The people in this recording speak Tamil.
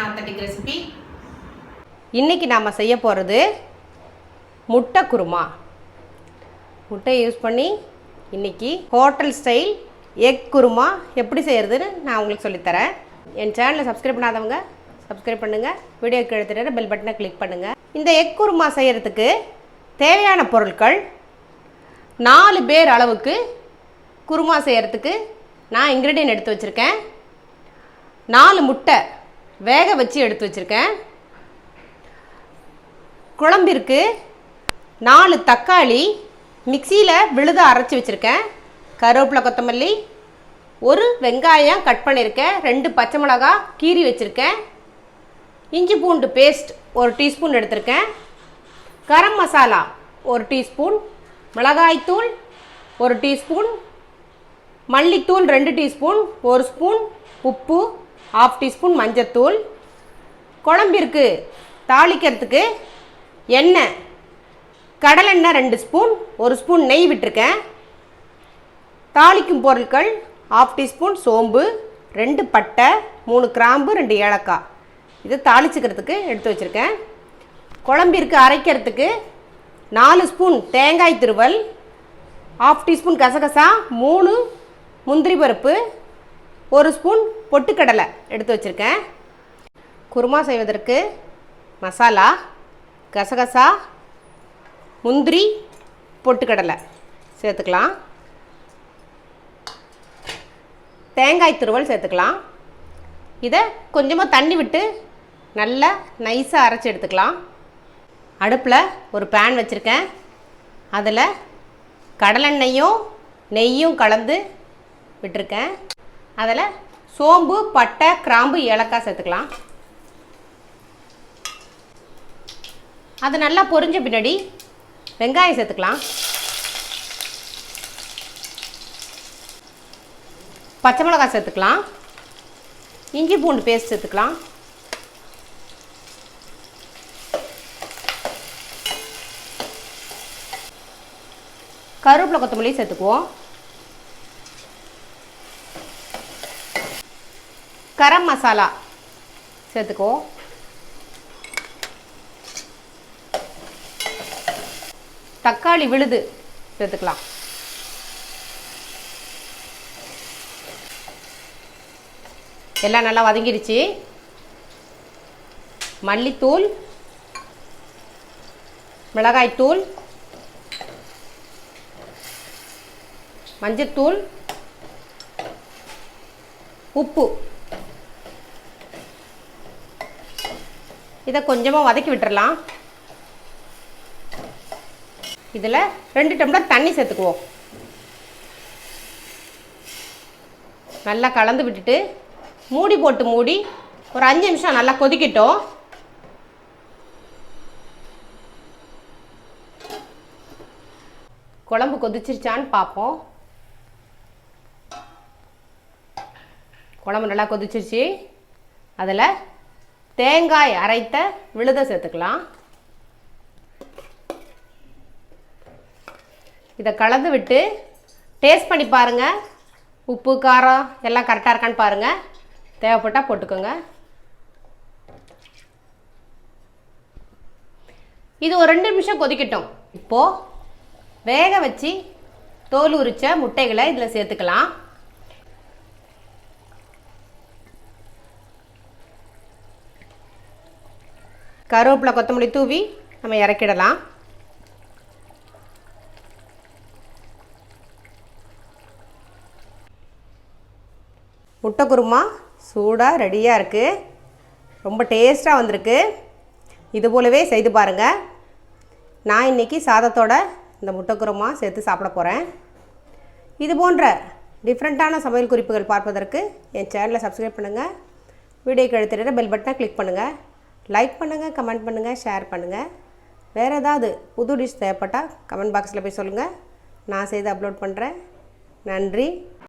authentic recipe. இன்னைக்கு நாம செய்ய போறது முட்டை குருமா. முட்டை யூஸ் பண்ணி இன்னைக்கு ஹோட்டல் ஸ்டைல் எக் குருமா எப்படி செய்யறதுன்னு நான் உங்களுக்கு சொல்லி தரேன். என் சேனலை சப்ஸ்கிரைப் பண்ணாதவங்க சப்ஸ்கிரைப் பண்ணுங்க. வீடியோ கீழே தெரியுற பெல் பட்டனை கிளிக் பண்ணுங்க. இந்த எக் குருமா செய்யறதுக்கு தேவையான பொருட்கள் 4 பேர் அளவுக்கு குருமா செய்யறதுக்கு நான் இன்கிரிடியன்ட் எடுத்து வச்சிருக்கேன். 4 முட்டை வேக வச்சு எடுத்து வச்சிருக்கேன். குழம்பிற்கு 4 தக்காளி மிக்ஸியில் விழுத அரைச்சி வச்சுருக்கேன். கருவேப்பிலை, கொத்தமல்லி, 1 வெங்காயம் கட் பண்ணியிருக்கேன். 2 பச்சை மிளகாய் கீறி வச்சுருக்கேன். இஞ்சி பூண்டு பேஸ்ட் 1 டீஸ்பூன் எடுத்திருக்கேன். கரம் மசாலா 1 டீஸ்பூன், மிளகாய்த்தூள் 1 டீஸ்பூன், மல்லித்தூள் 2 டீஸ்பூன், 1 ஸ்பூன் உப்பு, 1/2 டீஸ்பூன் மஞ்சத்தூள். குழம்பிற்கு தாளிக்கிறதுக்கு எண்ணெய், கடலெண்ணெய் 2 ஸ்பூன், 1 ஸ்பூன் நெய் விட்டுருக்கேன். தாளிக்கும் பொருட்கள் 1/2 டீஸ்பூன் சோம்பு, 2 பட்டை, 3 கிராம்பு, 2 ஏலக்காய். இது தாளிச்சுக்கிறதுக்கு எடுத்து வச்சுருக்கேன். குழம்பிற்கு அரைக்கிறதுக்கு 4 ஸ்பூன் தேங்காய் திருவல், 1/2 டீஸ்பூன் கசகசா, 3 முந்திரி பருப்பு, 1 ஸ்பூன் பொட்டுக்கடலை எடுத்து வச்சுருக்கேன். குருமா செய்வதற்கு மசாலா, கசகசா, முந்திரி, பொட்டுக்கடலை சேர்த்துக்கலாம். தேங்காய் துருவல் சேர்த்துக்கலாம். இதை கொஞ்சமாக தண்ணி விட்டு நல்லா நைஸாக அரைச்சி எடுத்துக்கலாம். அடுப்பில் ஒரு பேன் வச்சுருக்கேன். அதில் கடலெண்ணெயும் நெய்யும் கலந்து விட்டுருக்கேன். அதில் சோம்பு, பட்டை, கிராம்பு, ஏலக்காய் சேர்த்துக்கலாம். அது நல்லா பொரிஞ்ச பின்னாடி வெங்காயம் சேர்த்துக்கலாம். பச்சை மிளகாய் சேர்த்துக்கலாம். இஞ்சி பூண்டு பேஸ்ட் சேர்த்துக்கலாம். கருவேப்பிலை, கொத்தமல்லி சேர்த்துக்குவோம். கரம் மசாலா சேர்த்துக்குவோம். தக்காளி விழுது சேர்த்துக்கலாம். எல்லாம் நல்லா வதங்கிடுச்சு. மல்லித்தூள், மிளகாய்த்தூள், மஞ்சத்தூள், உப்பு இதை கொஞ்சமாக வதக்கி விட்டுறலாம். இதில் 2 டம்ளர் தண்ணி சேர்த்துக்குவோம். நல்லா கலந்து விட்டுட்டு மூடி போட்டு மூடி ஒரு 5 நிமிஷம் நல்லா கொதிக்கட்டும். குழம்பு கொதிச்சிருச்சான்னு பார்ப்போம். குழம்பு நல்லா கொதிச்சிருச்சு. அதில் தேங்காய் அரைத்த விழுதை சேர்த்துக்கலாம். இதை கலந்து விட்டு டேஸ்ட் பண்ணி பாருங்கள். உப்பு, காரம் எல்லாம் கரெக்டாக இருக்கான்னு பாருங்கள். தேவைப்பட்டால் போட்டுக்கோங்க. இது ஒரு 2 நிமிஷம் கொதிக்கட்டும். இப்போது வேக வச்சு தோல் உரித்த முட்டைகளை இதில் சேர்த்துக்கலாம். கருவேப்பிலை, கொத்தமல்லி தூவி நம்ம இறக்கிடலாம். முட்டை குருமா சூடாக ரெடியாக இருக்குது. ரொம்ப டேஸ்ட்டாக வந்திருக்கு. இது போலவே செய்து பாருங்கள். நான் இன்றைக்கி சாதத்தோட இந்த முட்டை குருமா சேர்த்து சாப்பிட போகிறேன். இது போன்ற டிஃப்ரெண்ட்டான சமையல் குறிப்புகள் பார்ப்பதற்கு என் சேனலை சப்ஸ்கிரைப் பண்ணுங்கள். வீடியோக்கு எடுத்துகிட்டு பெல் பட்டனை கிளிக் பண்ணுங்கள். லைக் பண்ணுங்கள், கமெண்ட் பண்ணுங்கள், ஷேர் பண்ணுங்கள். வேறு ஏதாவது புது டிஷ் தேவைப்பட்டால் கமெண்ட் பாக்ஸில் போய் சொல்லுங்கள். நான் செய்து அப்லோட் பண்ணுறேன். நன்றி.